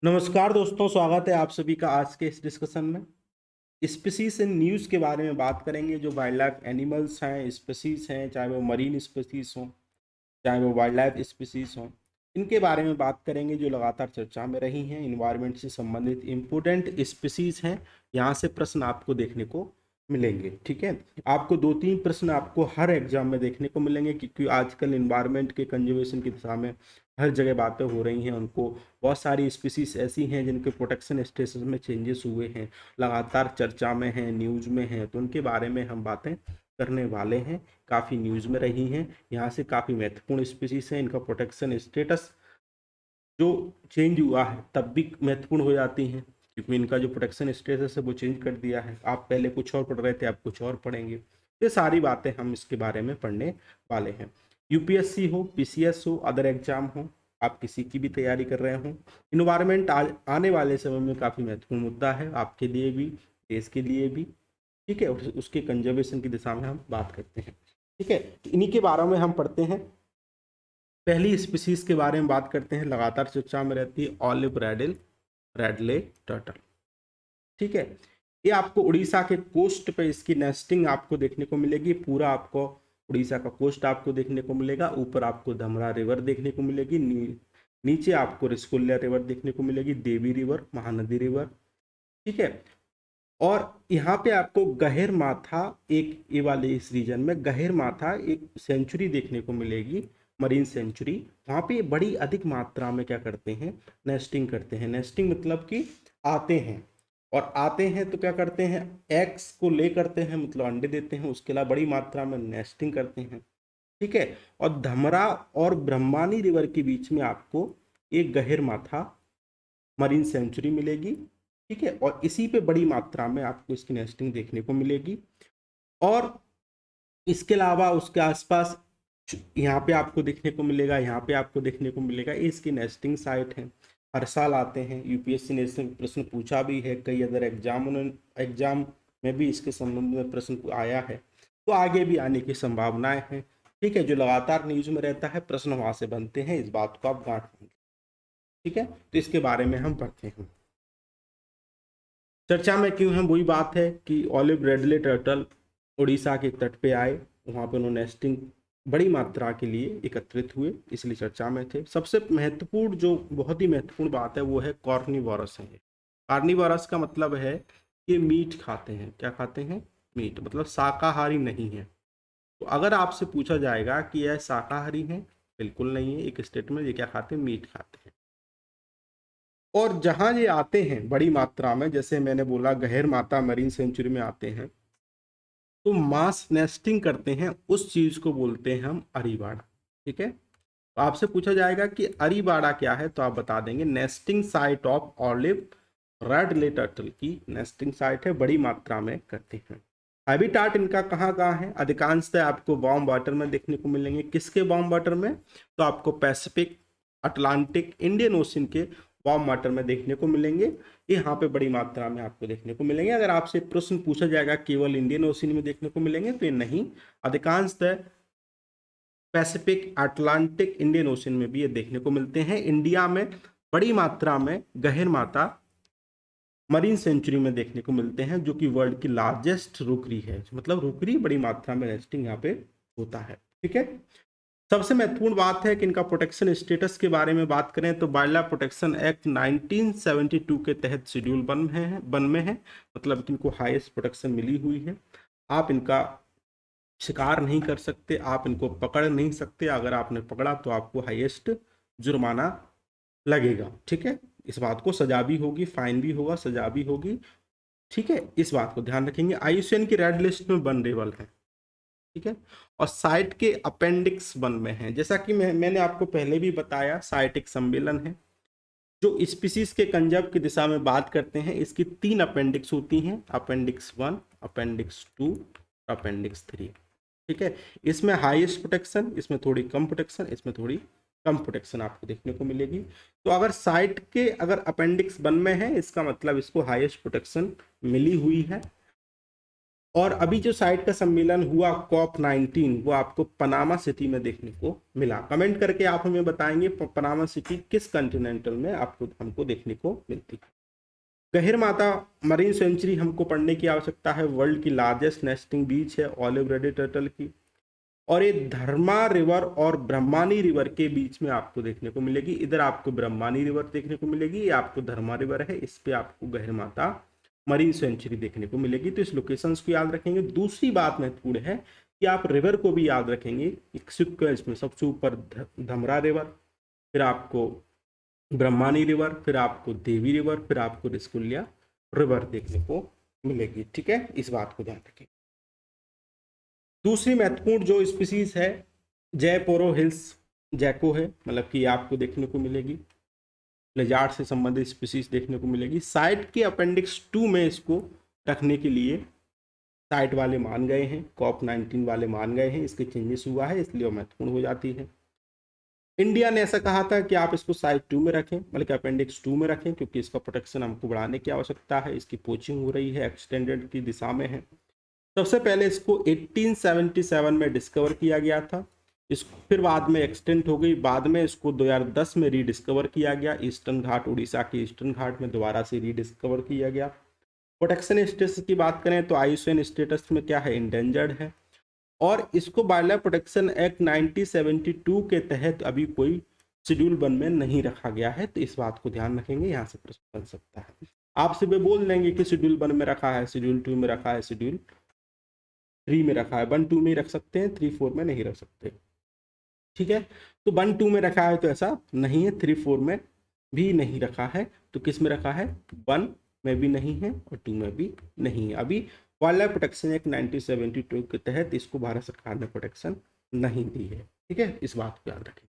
नमस्कार दोस्तों, स्वागत है आप सभी का आज के इस डिस्कशन में। स्पीसीज इन न्यूज़ के बारे में बात करेंगे। जो वाइल्ड लाइफ एनिमल्स हैं, स्पीसीज हैं, चाहे वो मरीन स्पीसीज हों, चाहे वो वाइल्ड लाइफ स्पीसीज हों, इनके बारे में बात करेंगे जो लगातार चर्चा में रही हैं। इन्वायरमेंट से संबंधित इम्पोर्टेंट स्पीसीज हैं, यहाँ से प्रश्न आपको देखने को मिलेंगे। ठीक है, आपको 2-3 प्रश्न आपको हर एग्जाम में देखने को मिलेंगे, क्योंकि आजकल इन्वायरमेंट के कंजर्वेशन की दिशा में हर जगह बातें हो रही हैं। उनको बहुत सारी स्पीसीज ऐसी हैं जिनके प्रोटेक्शन स्टेटस में चेंजेस हुए हैं, लगातार चर्चा में हैं, न्यूज़ में हैं, तो उनके बारे में हम बातें करने वाले हैं। काफ़ी न्यूज़ में रही हैं, यहाँ से काफ़ी महत्वपूर्ण स्पीसीज हैं। इनका प्रोटेक्शन स्टेटस जो चेंज हुआ है तब भी महत्वपूर्ण हो जाती हैं, क्योंकि इनका जो प्रोटेक्शन स्टेटस है वो चेंज कर दिया है। आप पहले कुछ और पढ़ रहे थे, आप कुछ और पढ़ेंगे। ये सारी बातें हम इसके बारे में पढ़ने वाले हैं। यूपीएससी हो, पीसीएस हो, अदर एग्जाम हो, आप किसी की भी तैयारी कर रहे हो, इन्वायरमेंट आने वाले समय में काफ़ी महत्वपूर्ण मुद्दा है, आपके लिए भी, देश के लिए भी। ठीक है, उसके कंजर्वेशन की दिशा में हम बात करते हैं। ठीक है, तो इन्हीं के बारे में हम पढ़ते हैं। पहली स्पीसीज के बारे में बात करते हैं, लगातार चर्चा में रहती है, ऑलिव रेडले टर्टल। ठीक है, ये आपको उड़ीसा के कोस्ट पे इसकी नेस्टिंग आपको देखने को मिलेगी। पूरा आपको उड़ीसा का कोस्ट आपको देखने को मिलेगा। ऊपर आपको धमरा रिवर देखने को मिलेगी, नीचे आपको रिस्कुल्या रिवर देखने को मिलेगी, देवी रिवर, महानदी रिवर। ठीक है, और यहाँ पे आपको गहर माथा, एक ये वाले इस रीजन में गहर माथा एक सेंचुरी देखने को मिलेगी, मरीन सेंचुरी। वहाँ पे बड़ी अधिक मात्रा में क्या करते हैं, नेस्टिंग करते हैं। नेस्टिंग मतलब कि आते हैं, और आते हैं तो क्या करते हैं, एग्स को ले करते हैं, मतलब अंडे देते हैं, उसके अलावा बड़ी मात्रा में नेस्टिंग करते हैं। ठीक है, और धमरा और ब्रह्मानी रिवर के बीच में आपको एक गहर माथा मरीन सेंचुरी मिलेगी। ठीक है, और इसी पे बड़ी मात्रा में आपको इसकी नेस्टिंग देखने को मिलेगी। और इसके अलावा उसके आसपास यहाँ पे आपको देखने को मिलेगा, यहाँ पे आपको देखने को मिलेगा, ये इसकी नेस्टिंग साइट है। हर साल आते हैं, यूपीएससी ने इसमें प्रश्न पूछा भी है, कई अदर एग्जाम में भी इसके संबंध में प्रश्न आया है, तो आगे भी आने की संभावनाएं हैं। ठीक है, जो लगातार न्यूज में रहता है, प्रश्न वहां से बनते हैं, इस बात को आप गांठ लेंगे। ठीक है, तो इसके बारे में हम पढ़ते हैं। चर्चा में क्यों है, वही बात है कि ऑलिव रेडले टर्टल उड़ीसा के तट पे आए, वहाँ पे उन्होंने नेस्टिंग बड़ी मात्रा के लिए एकत्रित हुए, इसलिए चर्चा में थे। सबसे महत्वपूर्ण, जो बहुत ही महत्वपूर्ण बात है, वो है कॉर्निवोरस है। कार्निवोरस का मतलब है कि मीट खाते हैं। क्या खाते हैं, मीट, मतलब शाकाहारी नहीं है। तो अगर आपसे पूछा जाएगा कि यह शाकाहारी है, बिल्कुल नहीं है। एक स्टेटमेंट, ये क्या खाते हैं, मीट खाते हैं। और जहां ये आते हैं बड़ी मात्रा में, जैसे मैंने बोला गहर माता मरीन सेंचुरी में आते हैं, तो मास नेस्टिंग करते हैं, उस चीज को बोलते हैं हम अरीबाड़ा। ठीक है, तो आपसे पूछा जाएगा कि अरीबाड़ा क्या है, तो आप बता देंगे nesting site of olive red ले टर्टल की नेस्टिंग साइट है, बड़ी मात्रा में करते हैं। हैबिटाट इनका कहाँ कहाँ है, अधिकांशतः आपको वार्म वाटर में देखने को मिलेंगे। किसके वार्म वाटर में, तो आपको पैसिफिक, अटलांटिक, इंडियन ओशन के वार्म वाटर में देखने को मिलेंगे। ये यहाँ पे बड़ी मात्रा में आपको देखने को मिलेंगे। अगर आपसे प्रश्न पूछा जाएगा केवल इंडियन ओशन में देखने को मिलेंगे, तो ये नहीं, अधिकांशतः पैसिफिक, अटलांटिक, इंडियन ओशन में भी ये देखने को मिलते हैं। इंडिया में बड़ी मात्रा में गहर माता मरीन सेंचुरी में देखने को मिलते हैं, जो कि वर्ल्ड की लार्जेस्ट रुकरी है, मतलब रुकरी बड़ी मात्रा में नेस्टिंग यहाँ पे होता है। ठीक है, सबसे महत्वपूर्ण बात है कि इनका प्रोटेक्शन स्टेटस के बारे में बात करें, तो वाइल्ड लाइफ प्रोटेक्शन एक्ट 1972 के तहत शेड्यूल वन में है, मतलब कि इनको हाईएस्ट प्रोटेक्शन मिली हुई है। आप इनका शिकार नहीं कर सकते, आप इनको पकड़ नहीं सकते। अगर आपने पकड़ा तो आपको हाईएस्ट जुर्माना लगेगा। ठीक है, इस बात को, सजा भी होगी, फाइन भी होगा, सजा भी होगी। ठीक है, इस बात को ध्यान रखेंगे। आईयूसीएन की रेड लिस्ट में वनरेबल है। ठीक है, और साइट के अपेंडिक्स 1 में है। जैसा कि मैंने आपको पहले भी बताया, साइट एक सम्मेलन है जो स्पीसीज के कंजर्व की दिशा में बात करते हैं। इसकी 3 अपेंडिक्स होती हैं, अपेंडिक्स 1, अपेंडिक्स 2, अपेंडिक्स 3। ठीक है, इसमें हाईएस्ट प्रोटेक्शन, इसमें थोड़ी कम प्रोटेक्शन, इसमें थोड़ी कम प्रोटेक्शन आपको देखने को मिलेगी। तो अगर साइट के अगर अपेंडिक्स 1 में है, इसका मतलब इसको हाईएस्ट प्रोटेक्शन मिली हुई है। और अभी जो साइट का सम्मेलन हुआ COP19 वो आपको पनामा सिटी में देखने को मिला। कमेंट करके आप हमें बताएंगे पनामा सिटी किस कॉन्टिनेंटल में आपको हमको देखने को मिलती है। गहिरमाथा मरीन सेंचुरी हमको पढ़ने की आवश्यकता है। वर्ल्ड की लार्जेस्ट नेस्टिंग बीच है ऑलिव रेडी टर्टल की, और ये धर्मा रिवर और ब्रह्मानी रिवर के बीच में आपको देखने को मिलेगी। इधर आपको ब्रह्मानी रिवर देखने को मिलेगी, ये आपको धर्मा रिवर है, इस पे आपको गहिरमाथा मरीन सेंचुरी देखने को मिलेगी। तो इस लोकेशंस को याद रखेंगे। दूसरी बात महत्वपूर्ण है कि आप रिवर को भी याद रखेंगे एक सीक्वेंस में। सबसे ऊपर धमरा रिवर, फिर आपको ब्रह्मानी रिवर, फिर आपको देवी रिवर, फिर आपको रिस्कुलिया रिवर देखने को मिलेगी। ठीक है, इस बात को ध्यान रखें। दूसरी महत्वपूर्ण जो स्पीसीज है जयपोरो हिल्स जैको है, मतलब कि आपको देखने को मिलेगी। लेजार्ड से संबंधित स्पीसीज देखने को मिलेगी। साइट के अपेंडिक्स 2 में इसको रखने के लिए साइट वाले मान गए हैं, COP19 वाले मान गए हैं, इसके चेंजेस हुआ है इसलिए वो महत्वपूर्ण हो जाती है। इंडिया ने ऐसा कहा था कि आप इसको साइट 2 में रखें, मतलब कि अपेंडिक्स 2 में रखें, क्योंकि इसका प्रोटेक्शन हमको बढ़ाने की आवश्यकता है। इसकी पोचिंग हो रही है, एक्सटेंडेड की दिशा में है। सबसे पहले इसको 1877 में डिस्कवर किया गया था, इसको फिर बाद में एक्सटेंड हो गई। बाद में इसको 2010 में रीडिस्कवर किया गया। ईस्टर्न घाट, उड़ीसा के ईस्टर्न घाट में दोबारा से रीडिस्कवर किया गया। प्रोटेक्शन स्टेटस की बात करें तो IUCN स्टेटस में क्या है, इंडेंजर्ड है। और इसको वाइल्ड लाइफ प्रोटेक्शन एक्ट 1972 के तहत अभी कोई शेड्यूल 1 में नहीं रखा गया है। तो इस बात को ध्यान रखेंगे, यहाँ से प्रश्न बन सकता है। आपसे वे बोल देंगे कि शेड्यूल 1 में रखा है, शेड्यूल 2 में रखा है, शेड्यूल 3 में रखा है। 1, 2 में ही रख सकते हैं, 3, 4 में नहीं रख सकते। ठीक है, तो 1, 2 में रखा है तो ऐसा नहीं है, 3, 4 में भी नहीं रखा है। तो किस में रखा है, 1 में भी नहीं है और 2 में भी नहीं है। अभी वाइल्ड लाइफ प्रोटेक्शन एक्ट 1972 के तहत इसको भारत सरकार ने प्रोटेक्शन नहीं दी है। ठीक है, इस बात को याद रखें।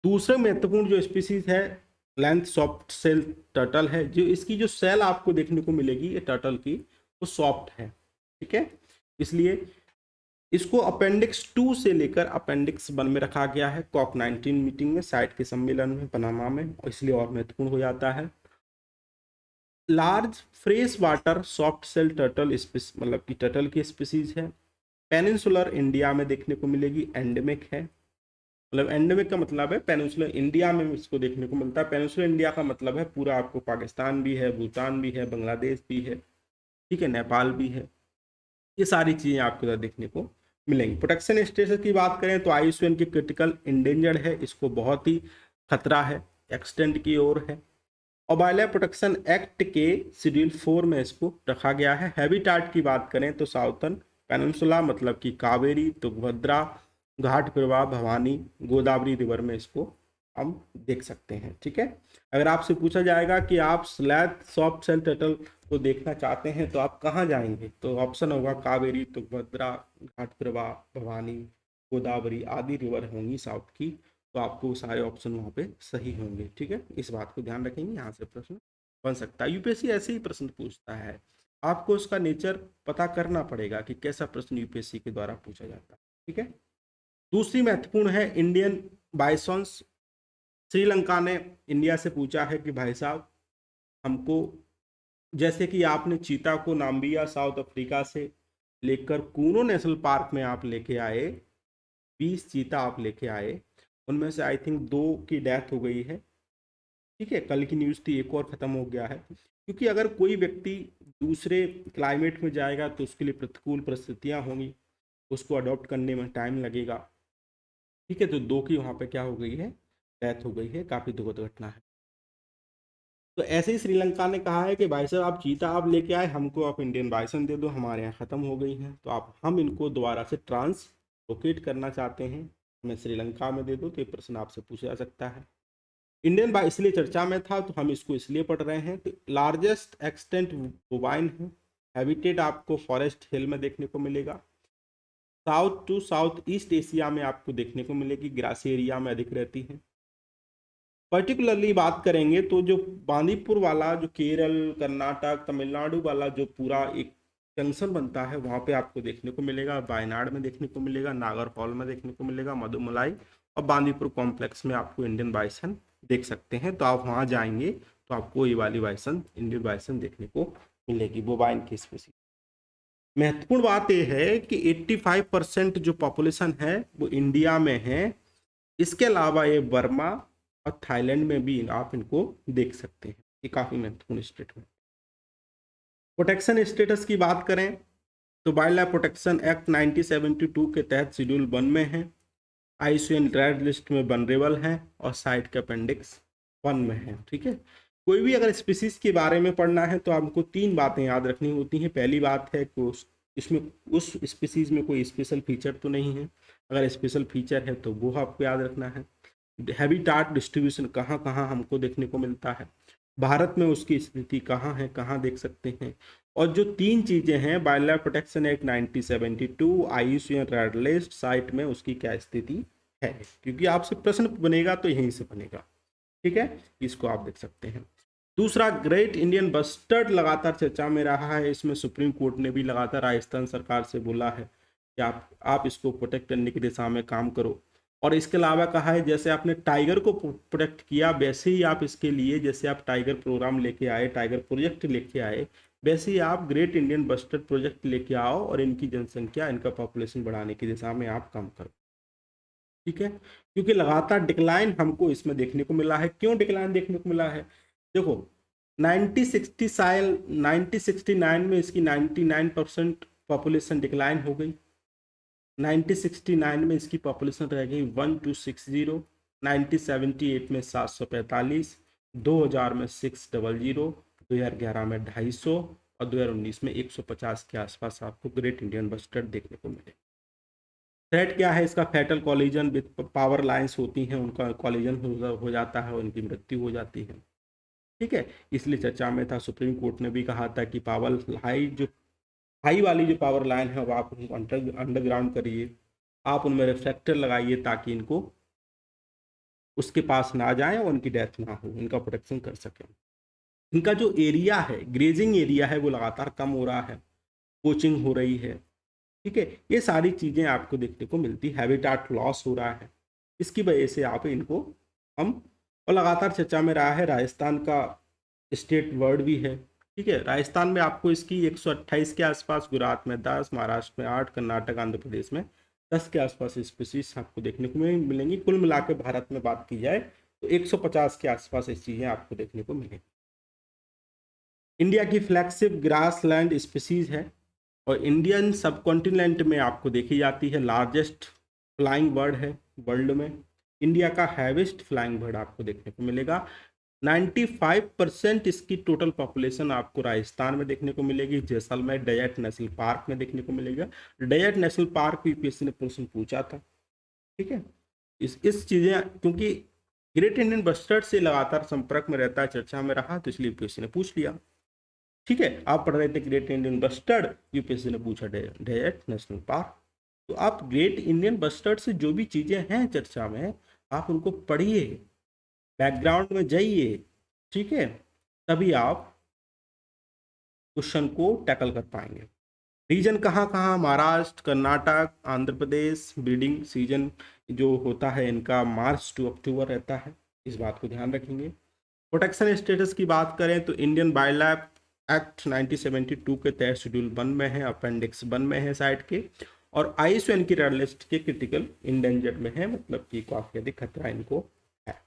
दूसरा महत्वपूर्ण जो स्पीसीज है लेंथ सॉफ्ट सेल टर्टल है। जो इसकी जो सेल आपको देखने को मिलेगी ये टर्टल की, वो सॉफ्ट है। ठीक है, इसलिए इसको अपेंडिक्स 2 से लेकर अपेंडिक्स 1 में रखा गया है COP19 मीटिंग में, साइट के सम्मेलन में पनामा में, इसलिए और महत्वपूर्ण हो जाता है। Large fresh water soft shell turtle मतलब कि टर्टल की स्पीसीज है। पेनिनसुलर इंडिया में देखने को मिलेगी, एंडेमिक है। मतलब एंडेमिक का मतलब है पेनिनसुलर इंडिया में इसको देखने को मिलता है। पेनिनसुलर इंडिया का मतलब है पूरा, आपको पाकिस्तान भी है, भूटान भी है, बांग्लादेश भी है, ठीक है, नेपाल भी है, ये सारी चीज़ें आपको इधर देखने को मिलेंगी। प्रोटेक्शन स्टेटस की बात करें तो IUCN की क्रिटिकल इंडेंजर्ड है, इसको बहुत ही खतरा है, एक्सटेंड की ओर है। और वाइल्ड लाइफ प्रोटेक्शन एक्ट के शेड्यूल 4 में इसको रखा गया है। हैबिटाट की बात करें तो साउथर्न पेनिनसुला, मतलब कि कावेरी, तुंगभद्रा, घाट प्रवाह, भवानी, गोदावरी रिवर में इसको हम देख सकते हैं। ठीक है, अगर आपसे पूछा जाएगा कि आप स्लैथ सॉफ्ट सेल टर्टल को देखना चाहते हैं तो आप कहाँ जाएंगे, तो ऑप्शन होगा कावेरी, तुंगभद्रा, घाट प्रवाह, भवानी, गोदावरी आदि रिवर होंगी साउथ की। तो आपको सारे ऑप्शन वहाँ पे सही होंगे। ठीक है, इस बात को ध्यान रखेंगे, यहाँ से प्रश्न बन सकता है। यूपीएससी ऐसे ही प्रश्न पूछता है, आपको उसका नेचर पता करना पड़ेगा कि कैसा प्रश्न यूपीएससी के द्वारा पूछा जाता है। ठीक है, दूसरी महत्वपूर्ण है इंडियन बाइसॉन्स। श्रीलंका ने इंडिया से पूछा है कि भाई साहब हमको, जैसे कि आपने चीता को नाम्बिया साउथ अफ्रीका से लेकर कूनो नेशनल पार्क में आप लेके आए, 20 चीता आप लेके आए, उनमें से आई थिंक 2 की डेथ हो गई है। ठीक है, कल की न्यूज़ थी, एक और ख़त्म हो गया है। क्योंकि अगर कोई व्यक्ति दूसरे क्लाइमेट में जाएगा तो उसके लिए प्रतिकूल परिस्थितियाँ होंगी, उसको अडॉप्ट करने में टाइम लगेगा। ठीक है, तो 2 की वहाँ पे क्या हो गई है, डेथ हो गई है, काफ़ी दुखद घटना है। तो ऐसे ही श्रीलंका ने कहा है कि भाई साहब आप चीता आप लेके आए, हमको आप इंडियन बाइसन दे दो, हमारे यहाँ ख़त्म हो गई हैं, तो आप हम इनको दोबारा से ट्रांसलोकेट करना चाहते हैं, हमें श्रीलंका में दे दो। तो ये प्रश्न आपसे पूछा जा सकता है। इंडियन बाय इसलिए चर्चा में था तो हम इसको इसलिए पढ़ रहे हैं। तो लार्जेस्ट एक्सटेंट बोवाइन है, हैबिटेट आपको फॉरेस्ट हिल में देखने को मिलेगा। South to south east Asia में आपको देखने को मिलेगी, ग्रासी एरिया में अधिक रहती है। पर्टिकुलरली बात करेंगे तो जो बांदीपुर वाला, जो केरल, कर्नाटक, तमिलनाडु वाला जो पूरा एक जंक्शन बनता है, वहाँ पे आपको देखने को मिलेगा। वायनाड में देखने को मिलेगा, नागरहौल में देखने को मिलेगा, मधुमलाई और बांदीपुर कॉम्प्लेक्स में आपको इंडियन बाइसन देख सकते हैं। तो आप वहाँ जाएंगे तो आपको ये वाली बाइसन, इंडियन बाइसन देखने को मिलेगी, बोवाइन की स्पीसीज। महत्वपूर्ण बात यह है कि 85% जो पॉपुलेशन है वो इंडिया में है। इसके अलावा ये बर्मा और थाईलैंड में भी आप इनको देख सकते हैं। ये काफी महत्वपूर्ण स्टेटमेंट। प्रोटेक्शन स्टेटस की बात करें तो वाइल्ड लाइफ प्रोटेक्शन एक्ट 1972 के तहत शेड्यूल 1 में है, आईयूसीएन रेड लिस्ट में वनरेबल है और साइट के अपेंडिक्स 1 में है। ठीक है, कोई भी अगर स्पीसीज के बारे में पढ़ना है तो आपको 3 बातें याद रखनी होती हैं। पहली बात है कि इसमें उस स्पीसीज में कोई स्पेशल फीचर तो नहीं है, अगर स्पेशल फीचर है तो वो आपको याद रखना है। हैबिटाट डिस्ट्रीब्यूशन कहाँ कहाँ हमको देखने को मिलता है, भारत में उसकी स्थिति कहाँ है, कहाँ देख सकते हैं। और जो 3 चीजें हैं, wild life protection act 1972, IUCN red list, site में उसकी क्या स्थिति है, क्योंकि आपसे प्रश्न बनेगा तो यहीं से बनेगा। ठीक है, इसको आप देख सकते हैं। दूसरा, ग्रेट इंडियन बस्टर्ड लगातार चर्चा में रहा है। इसमें सुप्रीम कोर्ट ने भी लगातार राजस्थान सरकार से बोला है कि आप इसको प्रोटेक्ट करने की दिशा में काम करो। और इसके अलावा कहा है जैसे आपने टाइगर को प्रोटेक्ट किया वैसे ही आप इसके लिए, जैसे आप टाइगर प्रोग्राम लेके आए, टाइगर प्रोजेक्ट लेके आए, वैसे ही आप ग्रेट इंडियन बस्टर्ड प्रोजेक्ट लेके आओ और इनकी जनसंख्या, इनका पॉपुलेशन बढ़ाने की दिशा में आप काम करो। ठीक है, क्योंकि लगातार डिक्लाइन हमको इसमें देखने को मिला है। क्यों डिक्लाइन देखने को मिला है? देखो 1969 में इसकी 99% पॉपुलेशन डिक्लाइन हो गई। 1969 में इसकी पॉपुलेशन रह गई 1260, 1978 में 745, 2000 में 600, 2011 में 250 और 2019 में 150 के आसपास आपको ग्रेट इंडियन बस्टर्ड देखने को मिले। थ्रेट क्या है इसका? Fatal collision with power lines होती हैं, उनका कॉलिजन हो जाता है, उनकी मृत्यु हो जाती है। ठीक है, इसलिए चर्चा में था। सुप्रीम कोर्ट ने भी कहा था कि पावर हाई वाली जो पावर लाइन है वो आप अंडरग्राउंड करिए, आप उनमें रिफ्लेक्टर लगाइए ताकि इनको उसके पास ना जाए और उनकी डेथ ना हो, इनका प्रोटेक्शन कर सकें। इनका जो एरिया है, ग्रेजिंग एरिया है, वो लगातार कम हो रहा है, पोचिंग हो रही है। ठीक है, ये सारी चीज़ें आपको देखने को मिलती, हैबिटाट लॉस हो रहा है, इसकी वजह से आप इनको हम, और लगातार चर्चा में रहा है। राजस्थान का स्टेट वर्ड भी है। ठीक है, राजस्थान में आपको इसकी 128 के आसपास, गुजरात में 10, महाराष्ट्र में 8, कर्नाटक आंध्र प्रदेश में 10 के आसपास स्पीसीज आपको देखने को मिलेंगी। कुल मिला के भारत में बात की जाए तो 150 के आसपास ये चीज़ें आपको देखने को मिलेंगी। इंडिया की फ्लैगशिप ग्रासलैंड स्पीसीज है और इंडियन सबकॉन्टिनेंट में आपको देखी जाती है। लार्जेस्ट फ्लाइंग बर्ड है वर्ल्ड में। इंडिया का हैवीएस्ट फ्लाइंग बर्ड आपको देखने को मिलेगा। 95% इसकी टोटल पॉपुलेशन आपको राजस्थान में देखने को मिलेगी, जैसलमेर डेजर्ट नेशनल पार्क में देखने को मिलेगा। डेजर्ट नेशनल पार्क यूपीएससी ने प्रश्न पूछा था। ठीक है, इस चीज़ें क्योंकि ग्रेट इंडियन बस्टर्ड से लगातार संपर्क में रहता है, चर्चा में रहा, तो इसलिए यूपीएससी ने पूछ लिया। ठीक है, आप पढ़ रहे थे ग्रेट इंडियन बस्टर्ड, यूपीएससी ने पूछा डेजर्ट नेशनल पार्क, तो आप ग्रेट इंडियन बस्टर्ड से जो भी चीज़ें हैं चर्चा में, आप उनको पढ़िए, बैकग्राउंड में जाइए। ठीक है, तभी आप क्वेश्चन को टैकल कर पाएंगे। रीजन कहाँ कहाँ? महाराष्ट्र, कर्नाटक, आंध्र प्रदेश। ब्रीडिंग सीजन जो होता है इनका मार्च टू अक्टूबर रहता है, इस बात को ध्यान रखेंगे। प्रोटेक्शन स्टेटस की बात करें तो इंडियन वाइल्ड लाइफ एक्ट 1972 के तहत शेड्यूल 1 में है, अपेंडिक्स 1 में है साइट के, और आईयूसीएन की रेड लिस्ट के क्रिटिकल इंडेंजर्ड में है, मतलब कि काफी अधिक खतरा इनको है।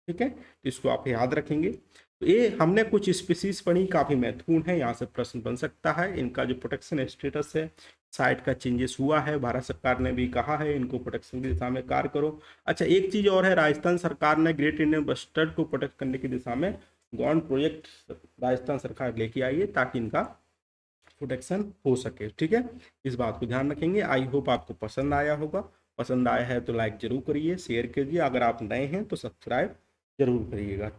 ठीक है, तो इसको आप याद रखेंगे। तो ये हमने कुछ स्पीसीज पढ़ी, काफी महत्वपूर्ण है, यहाँ से प्रश्न बन सकता है। इनका जो प्रोटेक्शन स्टेटस है, साइट का चेंजेस हुआ है, भारत सरकार ने भी कहा है इनको प्रोटेक्शन की दिशा में कार्य करो। अच्छा, एक चीज और है, राजस्थान सरकार ने ग्रेट इंडियन बस्टर्ड को प्रोटेक्ट करने की दिशा में गॉन प्रोजेक्ट राजस्थान सरकार लेके आई है ताकि इनका प्रोटेक्शन हो सके। ठीक है, इस बात को ध्यान रखेंगे। आई होप आपको पसंद आया होगा। पसंद आया है तो लाइक जरूर करिए, शेयर कीजिए, अगर आप नए हैं तो सब्सक्राइब जरूर करिएगा।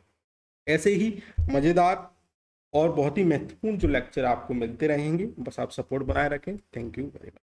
ऐसे ही मज़ेदार और बहुत ही महत्वपूर्ण जो लेक्चर आपको मिलते रहेंगे, बस आप सपोर्ट बनाए रखें। Thank you very much.